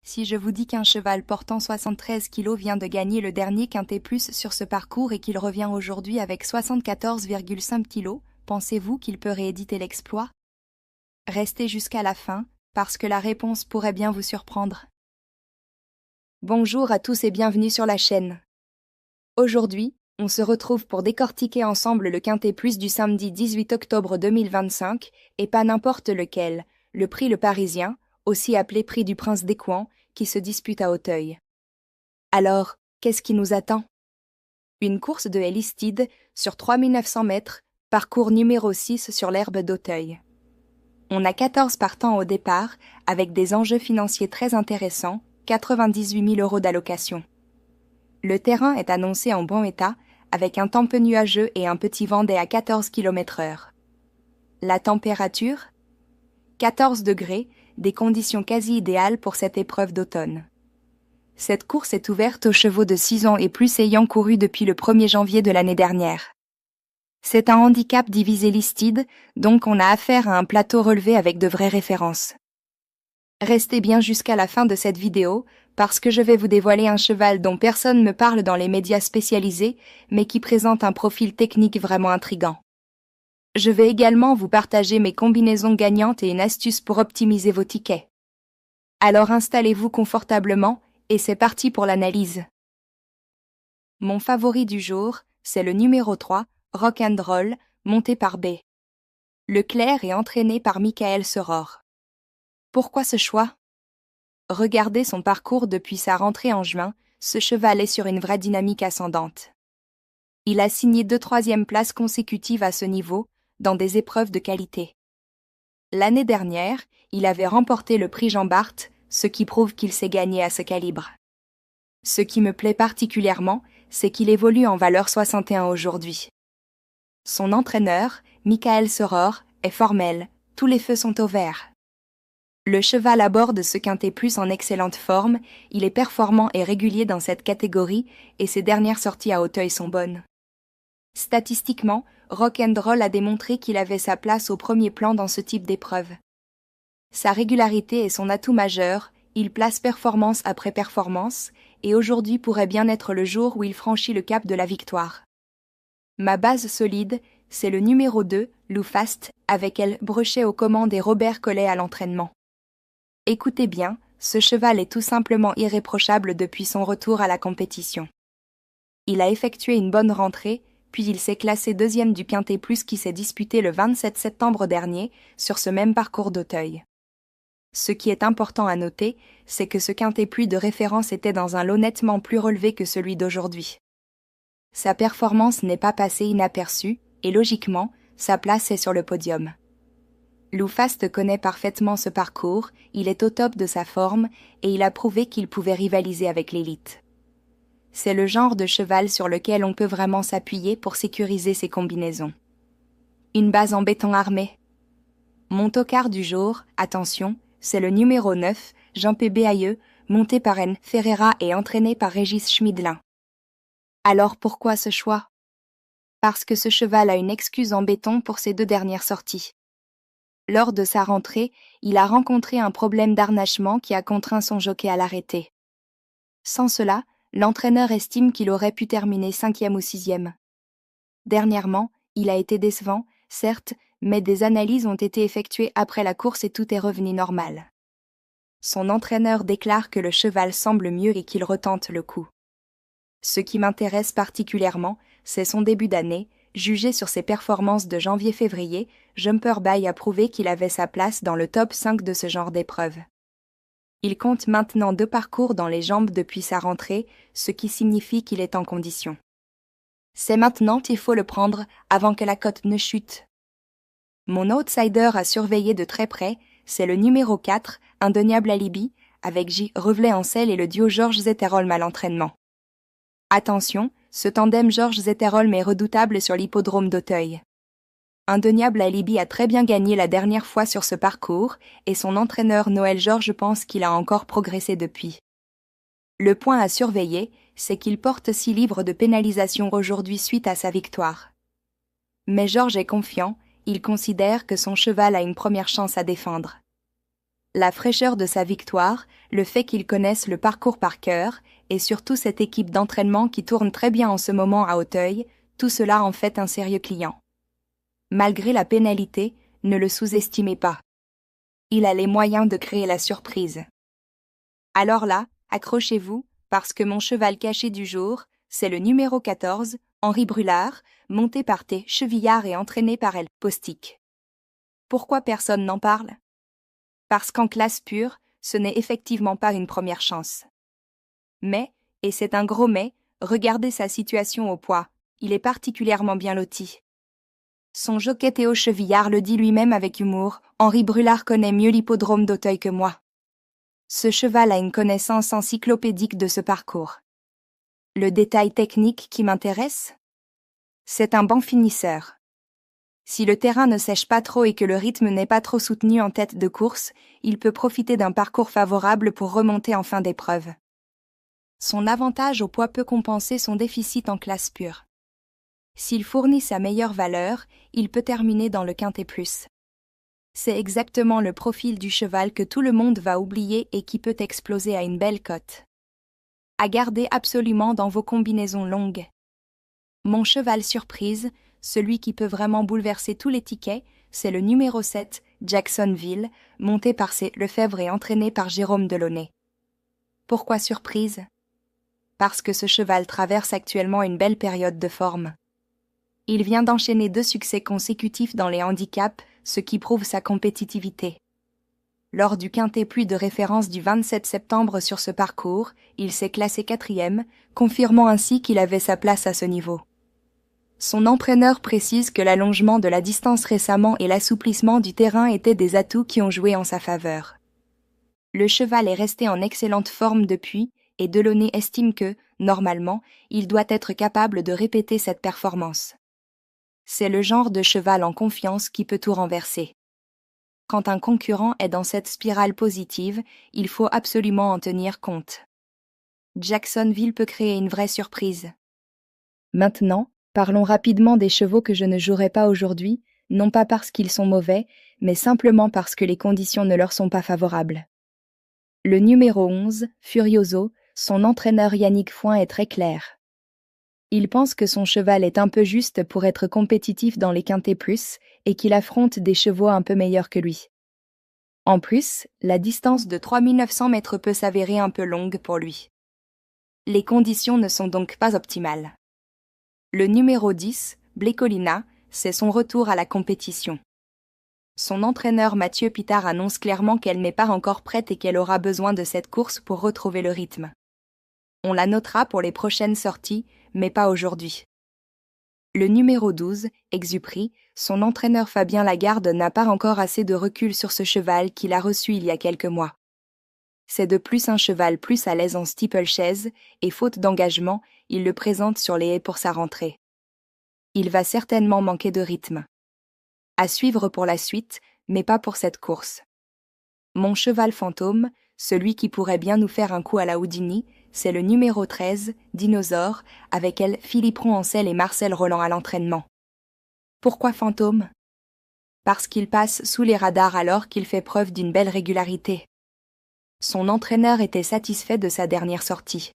Si je vous dis qu'un cheval portant 73 kilos vient de gagner le dernier Quintet Plus sur ce parcours et qu'il revient aujourd'hui avec 74,5 kilos, pensez-vous qu'il peut rééditer l'exploit? Restez jusqu'à la fin, parce que la réponse pourrait bien vous surprendre. Bonjour à tous et bienvenue sur la chaîne. Aujourd'hui, on se retrouve pour décortiquer ensemble le Quintet Plus du samedi 18 octobre 2025, et pas n'importe lequel, le prix Le Parisien, aussi appelé prix du Prince d'Écouen, qui se dispute à Auteuil. Alors, qu'est-ce qui nous attend? Une course de Elistide sur 3900 mètres, parcours numéro 6 sur l'herbe d'Auteuil. On a 14 partants au départ, avec des enjeux financiers très intéressants, 98 000 € d'allocation. Le terrain est annoncé en bon état, avec un temps peu nuageux et un petit vent à 14 km/h. La température? 14 degrés, des conditions quasi idéales pour cette épreuve d'automne. Cette course est ouverte aux chevaux de 6 ans et plus ayant couru depuis le 1er janvier de l'année dernière. C'est un handicap divisé Elistide, donc on a affaire à un plateau relevé avec de vraies références. Restez bien jusqu'à la fin de cette vidéo, parce que je vais vous dévoiler un cheval dont personne ne parle dans les médias spécialisés, mais qui présente un profil technique vraiment intrigant. Je vais également vous partager mes combinaisons gagnantes et une astuce pour optimiser vos tickets. Alors installez-vous confortablement, et c'est parti pour l'analyse. Mon favori du jour, c'est le numéro 3, Rock and Roll, monté par B. Leclerc est entraîné par Michael Soror. Pourquoi ce choix? Regardez son parcours depuis sa rentrée en juin, ce cheval est sur une vraie dynamique ascendante. Il a signé 2 troisièmes places consécutives à ce niveau, dans des épreuves de qualité. L'année dernière, il avait remporté le prix Jean Bart, ce qui prouve qu'il s'est gagné à ce calibre. Ce qui me plaît particulièrement, c'est qu'il évolue en valeur 61 aujourd'hui. Son entraîneur, Michael Soror, est formel, tous les feux sont au vert. Le cheval aborde ce Quintet Plus en excellente forme, il est performant et régulier dans cette catégorie, et ses dernières sorties à Auteuil sont bonnes. Statistiquement, Rock and Roll a démontré qu'il avait sa place au premier plan dans ce type d'épreuve. Sa régularité est son atout majeur, il place performance après performance, et aujourd'hui pourrait bien être le jour où il franchit le cap de la victoire. Ma base solide, c'est le numéro 2, Lou Fast, avec elle Brechet aux commandes et Robert Collet à l'entraînement. Écoutez bien, ce cheval est tout simplement irréprochable depuis son retour à la compétition. Il a effectué une bonne rentrée, puis il s'est classé 2e du Quintet Plus qui s'est disputé le 27 septembre dernier sur ce même parcours d'Auteuil. Ce qui est important à noter, c'est que ce Quintet Plus de référence était dans un lot nettement plus relevé que celui d'aujourd'hui. Sa performance n'est pas passée inaperçue, et logiquement, sa place est sur le podium. Lou Fast connaît parfaitement ce parcours, il est au top de sa forme, et il a prouvé qu'il pouvait rivaliser avec l'élite. C'est le genre de cheval sur lequel on peut vraiment s'appuyer pour sécuriser ses combinaisons. Une base en béton armé. Mon tocard du jour, attention, c'est le numéro 9, Jean P. Béailleux, monté par N. Ferreira et entraîné par Régis Schmidlin. Alors pourquoi ce choix? Parce que ce cheval a une excuse en béton pour ses 2 dernières sorties. Lors de sa rentrée, il a rencontré un problème d'harnachement qui a contraint son jockey à l'arrêter. Sans cela, l'entraîneur estime qu'il aurait pu terminer 5e ou 6e. Dernièrement, il a été décevant, certes, mais des analyses ont été effectuées après la course et tout est revenu normal. Son entraîneur déclare que le cheval semble mieux et qu'il retente le coup. Ce qui m'intéresse particulièrement, c'est son début d'année. Jugé sur ses performances de janvier-février, Jumper Bay a prouvé qu'il avait sa place dans le top 5 de ce genre d'épreuve. Il compte maintenant 2 parcours dans les jambes depuis sa rentrée, ce qui signifie qu'il est en condition. C'est maintenant qu'il faut le prendre avant que la cote ne chute. Mon outsider à surveiller de très près, c'est le numéro 4, Indéniable Alibi, avec J. Revelay-Ancel et le duo Georges Zetterholm à l'entraînement. Attention, ce tandem Georges Zetterholm est redoutable sur l'hippodrome d'Auteuil. Indéniable Alibi a très bien gagné la dernière fois sur ce parcours, et son entraîneur Noël Georges pense qu'il a encore progressé depuis. Le point à surveiller, c'est qu'il porte 6 livres de pénalisation aujourd'hui suite à sa victoire. Mais Georges est confiant, il considère que son cheval a une première chance à défendre. La fraîcheur de sa victoire, le fait qu'il connaisse le parcours par cœur, et surtout cette équipe d'entraînement qui tourne très bien en ce moment à Auteuil, tout cela en fait un sérieux client. Malgré la pénalité, ne le sous-estimez pas. Il a les moyens de créer la surprise. Alors là, accrochez-vous, parce que mon cheval caché du jour, c'est le numéro 14, Henri Brulard, monté par T. Chevillard et entraîné par L. Postic. Pourquoi personne n'en parle? Parce qu'en classe pure, ce n'est effectivement pas une première chance. Mais, et c'est un gros mais, regardez sa situation au poids, il est particulièrement bien loti. Son jockey Théo Chevillard le dit lui-même avec humour, Henri Brulard connaît mieux l'hippodrome d'Auteuil que moi. Ce cheval a une connaissance encyclopédique de ce parcours. Le détail technique qui m'intéresse? C'est un bon finisseur. Si le terrain ne sèche pas trop et que le rythme n'est pas trop soutenu en tête de course, il peut profiter d'un parcours favorable pour remonter en fin d'épreuve. Son avantage au poids peut compenser son déficit en classe pure. S'il fournit sa meilleure valeur, il peut terminer dans le quintet plus. C'est exactement le profil du cheval que tout le monde va oublier et qui peut exploser à une belle cote. À garder absolument dans vos combinaisons longues. Mon cheval surprise, celui qui peut vraiment bouleverser tous les tickets, c'est le numéro 7, Jacksonville, monté par C. Lefebvre et entraîné par Jérôme Delaunay. Pourquoi surprise? Parce que ce cheval traverse actuellement une belle période de forme. Il vient d'enchaîner 2 succès consécutifs dans les handicaps, ce qui prouve sa compétitivité. Lors du quintet plus de référence du 27 septembre sur ce parcours, il s'est classé 4e, confirmant ainsi qu'il avait sa place à ce niveau. Son entraîneur précise que l'allongement de la distance récemment et l'assouplissement du terrain étaient des atouts qui ont joué en sa faveur. Le cheval est resté en excellente forme depuis, et Delaunay estime que, normalement, il doit être capable de répéter cette performance. C'est le genre de cheval en confiance qui peut tout renverser. Quand un concurrent est dans cette spirale positive, il faut absolument en tenir compte. Jacksonville peut créer une vraie surprise. Maintenant, parlons rapidement des chevaux que je ne jouerai pas aujourd'hui, non pas parce qu'ils sont mauvais, mais simplement parce que les conditions ne leur sont pas favorables. Le numéro 11, Furioso, son entraîneur Yannick Foin est très clair. Il pense que son cheval est un peu juste pour être compétitif dans les quintets plus et qu'il affronte des chevaux un peu meilleurs que lui. En plus, la distance de 3900 mètres peut s'avérer un peu longue pour lui. Les conditions ne sont donc pas optimales. Le numéro 10, Blécolina, c'est son retour à la compétition. Son entraîneur Mathieu Pitard annonce clairement qu'elle n'est pas encore prête et qu'elle aura besoin de cette course pour retrouver le rythme. On la notera pour les prochaines sorties, mais pas aujourd'hui. Le numéro 12, Exupry, son entraîneur Fabien Lagarde n'a pas encore assez de recul sur ce cheval qu'il a reçu il y a quelques mois. C'est de plus un cheval plus à l'aise en steeplechase et faute d'engagement, il le présente sur les haies pour sa rentrée. Il va certainement manquer de rythme. À suivre pour la suite, mais pas pour cette course. Mon cheval fantôme, celui qui pourrait bien nous faire un coup à la Houdini, c'est le numéro 13, Dinosaure, avec elle Philippe Rohancel et Marcel Roland à l'entraînement. Pourquoi fantôme? Parce qu'il passe sous les radars alors qu'il fait preuve d'une belle régularité. Son entraîneur était satisfait de sa dernière sortie.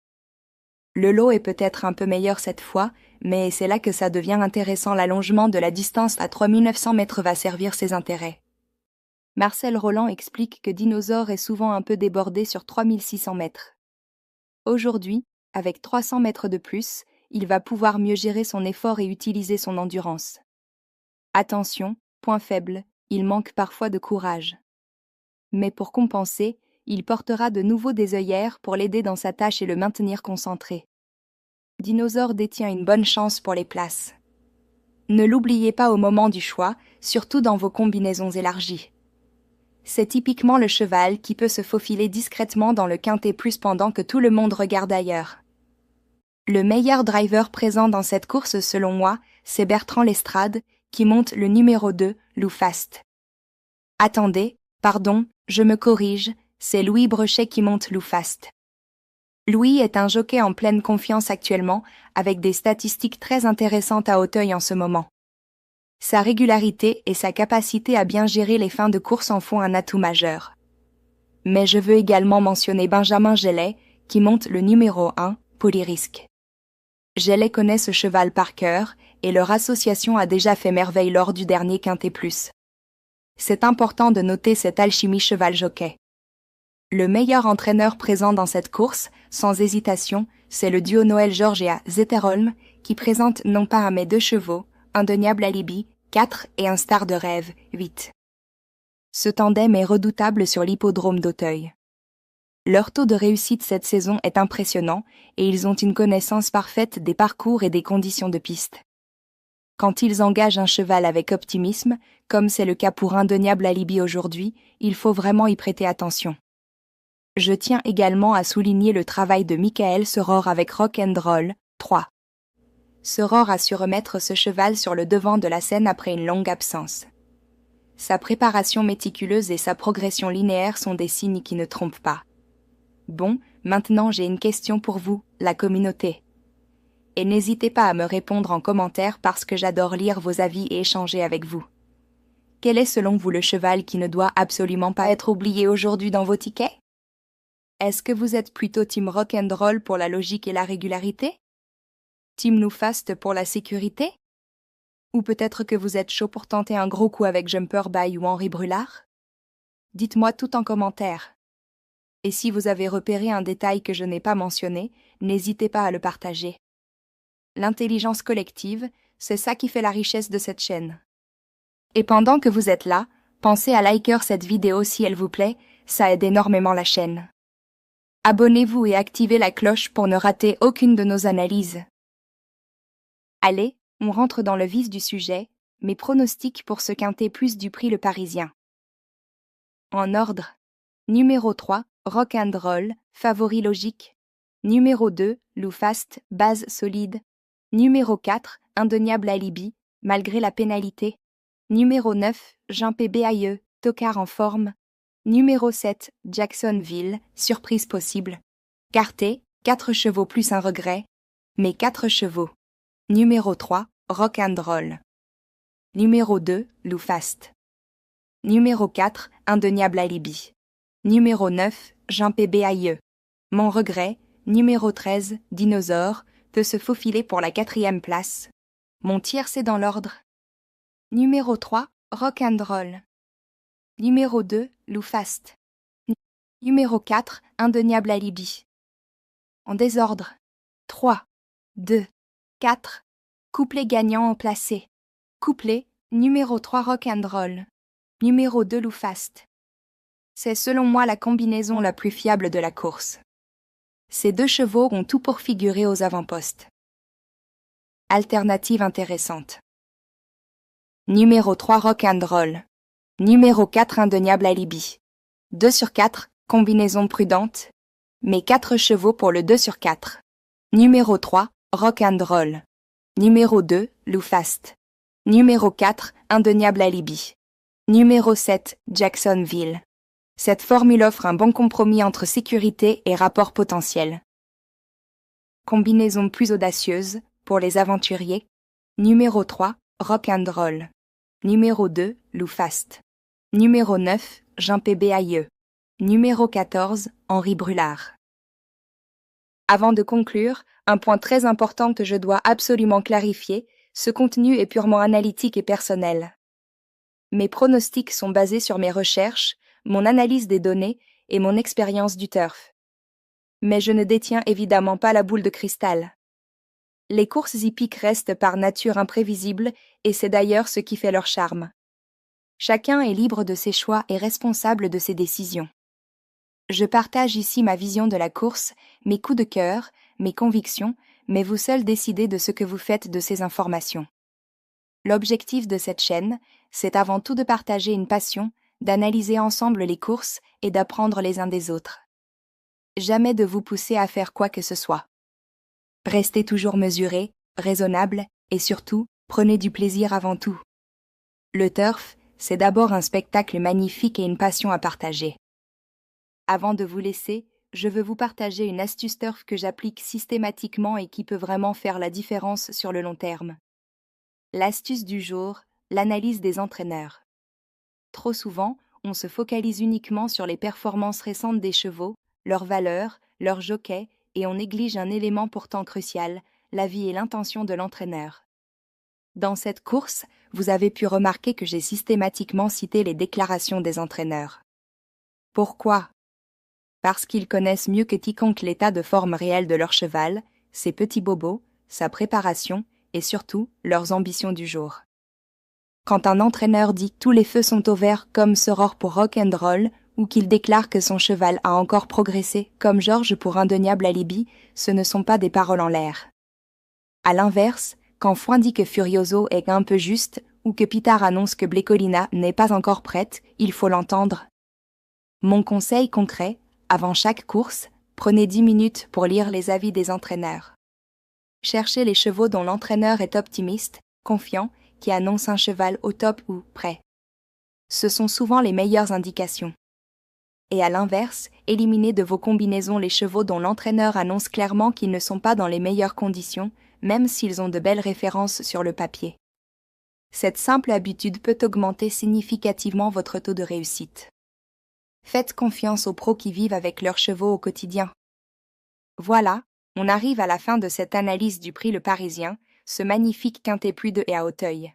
Le lot est peut-être un peu meilleur cette fois, mais c'est là que ça devient intéressant. L'allongement de la distance à 3900 mètres va servir ses intérêts. Marcel Roland explique que Dinosaure est souvent un peu débordé sur 3600 mètres. Aujourd'hui, avec 300 mètres de plus, il va pouvoir mieux gérer son effort et utiliser son endurance. Attention, point faible, il manque parfois de courage. Mais pour compenser, il portera de nouveau des œillères pour l'aider dans sa tâche et le maintenir concentré. Dinosaure détient une bonne chance pour les places. Ne l'oubliez pas au moment du choix, surtout dans vos combinaisons élargies. C'est typiquement le cheval qui peut se faufiler discrètement dans le quintet plus pendant que tout le monde regarde ailleurs. Le meilleur driver présent dans cette course selon moi, c'est Bertrand Lestrade, qui monte le numéro 2, Lou Fast. Attendez, pardon, je me corrige, c'est Louis Brechet qui monte Lou Fast. Louis est un jockey en pleine confiance actuellement, avec des statistiques très intéressantes à Auteuil en ce moment. Sa régularité et sa capacité à bien gérer les fins de course en font un atout majeur. Mais je veux également mentionner Benjamin Gellet, qui monte le numéro 1, Polyrisque. Gellet connaît ce cheval par cœur, et leur association a déjà fait merveille lors du dernier Quintet Plus. C'est important de noter cette alchimie cheval-jockey. Le meilleur entraîneur présent dans cette course, sans hésitation, c'est le duo Noël Georges et Zetterholm, qui présente non pas un mais 2 chevaux, Indéniable Alibi, 4 et un star de rêve, 8. Ce tandem est redoutable sur l'hippodrome d'Auteuil. Leur taux de réussite cette saison est impressionnant et ils ont une connaissance parfaite des parcours et des conditions de piste. Quand ils engagent un cheval avec optimisme, comme c'est le cas pour Indéniable Alibi aujourd'hui, il faut vraiment y prêter attention. Je tiens également à souligner le travail de Michael Seror avec Rock'n'Roll, 3. Seror a su remettre ce cheval sur le devant de la scène après une longue absence. Sa préparation méticuleuse et sa progression linéaire sont des signes qui ne trompent pas. Bon, maintenant j'ai une question pour vous, la communauté. Et n'hésitez pas à me répondre en commentaire parce que j'adore lire vos avis et échanger avec vous. Quel est selon vous le cheval qui ne doit absolument pas être oublié aujourd'hui dans vos tickets? Est-ce que vous êtes plutôt team rock'n'roll pour la logique et la régularité? Team Loufast pour la sécurité? Ou peut-être que vous êtes chaud pour tenter un gros coup avec Jumper By ou Henri Brulard? Dites-moi tout en commentaire. Et si vous avez repéré un détail que je n'ai pas mentionné, n'hésitez pas à le partager. L'intelligence collective, c'est ça qui fait la richesse de cette chaîne. Et pendant que vous êtes là, pensez à liker cette vidéo si elle vous plaît, ça aide énormément la chaîne. Abonnez-vous et activez la cloche pour ne rater aucune de nos analyses. Allez, on rentre dans le vif du sujet, mes pronostics pour ce Quintet Plus du prix Le Parisien. En ordre. Numéro 3, Rock'n'Roll, favori logique. Numéro 2, Loufast, base solide. Numéro 4, Indéniable Alibi, malgré la pénalité. Numéro 9, Jean P. Béailleux, tocard en forme. Numéro 7, Jacksonville, surprise possible. Carté, 4 chevaux plus un regret. Mais 4 chevaux. Numéro 3, Rock'n'Roll. Numéro 2, Loufast. Numéro 4, Indéniable Alibi. Numéro 9, Jean P. Béailleux. Mon regret, numéro 13, Dinosaure, peut se faufiler pour la 4e place. Mon tiercé dans l'ordre. Numéro 3, Rock'n'Roll. Numéro 2, Loufast. Numéro 4, Indéniable Alibi. En désordre. 3, 2, 4. Couplet gagnant au placé. Couplet, numéro 3 Rock'n'Roll. Numéro 2 Loufast. C'est selon moi la combinaison la plus fiable de la course. Ces 2 chevaux ont tout pour figurer aux avant-postes. Alternative intéressante. Numéro 3 Rock'n'Roll. Numéro 4 Indéniable Alibi. 2 sur 4, combinaison prudente. Mais 4 chevaux pour le 2 sur 4. Numéro 3, Rock'n'Roll. Numéro 2, Loufast. Numéro 4, Indéniable Alibi. Numéro 7, Jacksonville. Cette formule offre un bon compromis entre sécurité et rapport potentiel. Combinaison plus audacieuse, pour les aventuriers. Numéro 3, Rock'n'Roll. Numéro 2, Loufast. Numéro 9, Jean P. Béailleux. Numéro 14, Henri Brulard. Avant de conclure, un point très important que je dois absolument clarifier, ce contenu est purement analytique et personnel. Mes pronostics sont basés sur mes recherches, mon analyse des données et mon expérience du turf. Mais je ne détiens évidemment pas la boule de cristal. Les courses hippiques restent par nature imprévisibles et c'est d'ailleurs ce qui fait leur charme. Chacun est libre de ses choix et responsable de ses décisions. Je partage ici ma vision de la course, mes coups de cœur, mes convictions, mais vous seuls décidez de ce que vous faites de ces informations. L'objectif de cette chaîne, c'est avant tout de partager une passion, d'analyser ensemble les courses et d'apprendre les uns des autres. Jamais de vous pousser à faire quoi que ce soit. Restez toujours mesuré, raisonnable et surtout, prenez du plaisir avant tout. Le turf, c'est d'abord un spectacle magnifique et une passion à partager. Avant de vous laisser, je veux vous partager une astuce turf que j'applique systématiquement et qui peut vraiment faire la différence sur le long terme. L'astuce du jour, l'analyse des entraîneurs. Trop souvent, on se focalise uniquement sur les performances récentes des chevaux, leurs valeurs, leurs jockeys, et on néglige un élément pourtant crucial, la vie et l'intention de l'entraîneur. Dans cette course, vous avez pu remarquer que j'ai systématiquement cité les déclarations des entraîneurs. Pourquoi ? Parce qu'ils connaissent mieux que quiconque l'état de forme réel de leur cheval, ses petits bobos, sa préparation et surtout leurs ambitions du jour. Quand un entraîneur dit que tous les feux sont au vert comme Soror pour rock and roll ou qu'il déclare que son cheval a encore progressé comme Georges pour indéniable alibi, ce ne sont pas des paroles en l'air. À l'inverse, quand Foin dit que Furioso est un peu juste ou que Pitard annonce que Blécolina n'est pas encore prête, il faut l'entendre. Mon conseil concret, avant chaque course, prenez 10 minutes pour lire les avis des entraîneurs. Cherchez les chevaux dont l'entraîneur est optimiste, confiant, qui annonce un cheval au top ou prêt. Ce sont souvent les meilleures indications. Et à l'inverse, éliminez de vos combinaisons les chevaux dont l'entraîneur annonce clairement qu'ils ne sont pas dans les meilleures conditions, même s'ils ont de belles références sur le papier. Cette simple habitude peut augmenter significativement votre taux de réussite. Faites confiance aux pros qui vivent avec leurs chevaux au quotidien. Voilà, on arrive à la fin de cette analyse du prix Le Parisien, ce magnifique quintet plus de et à Auteuil.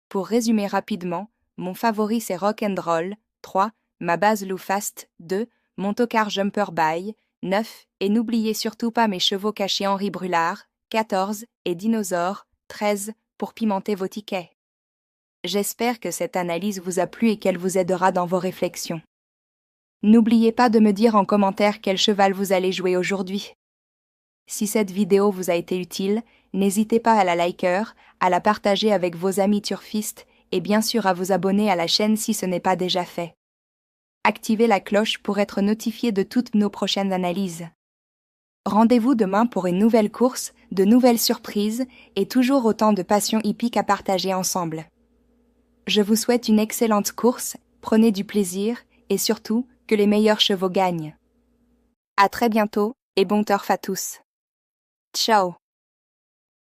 Pour résumer rapidement, mon favori c'est Rock and Roll, 3, ma base Lou Fast, 2, mon tocard Jumper By, 9, et n'oubliez surtout pas mes chevaux cachés Henri Brulard, 14, et Dinosaure, 13, pour pimenter vos tickets. J'espère que cette analyse vous a plu et qu'elle vous aidera dans vos réflexions. N'oubliez pas de me dire en commentaire quel cheval vous allez jouer aujourd'hui. Si cette vidéo vous a été utile, n'hésitez pas à la liker, à la partager avec vos amis turfistes et bien sûr à vous abonner à la chaîne si ce n'est pas déjà fait. Activez la cloche pour être notifié de toutes nos prochaines analyses. Rendez-vous demain pour une nouvelle course, de nouvelles surprises et toujours autant de passion hippique à partager ensemble. Je vous souhaite une excellente course, prenez du plaisir et surtout que les meilleurs chevaux gagnent. À très bientôt et bon turf à tous. Ciao.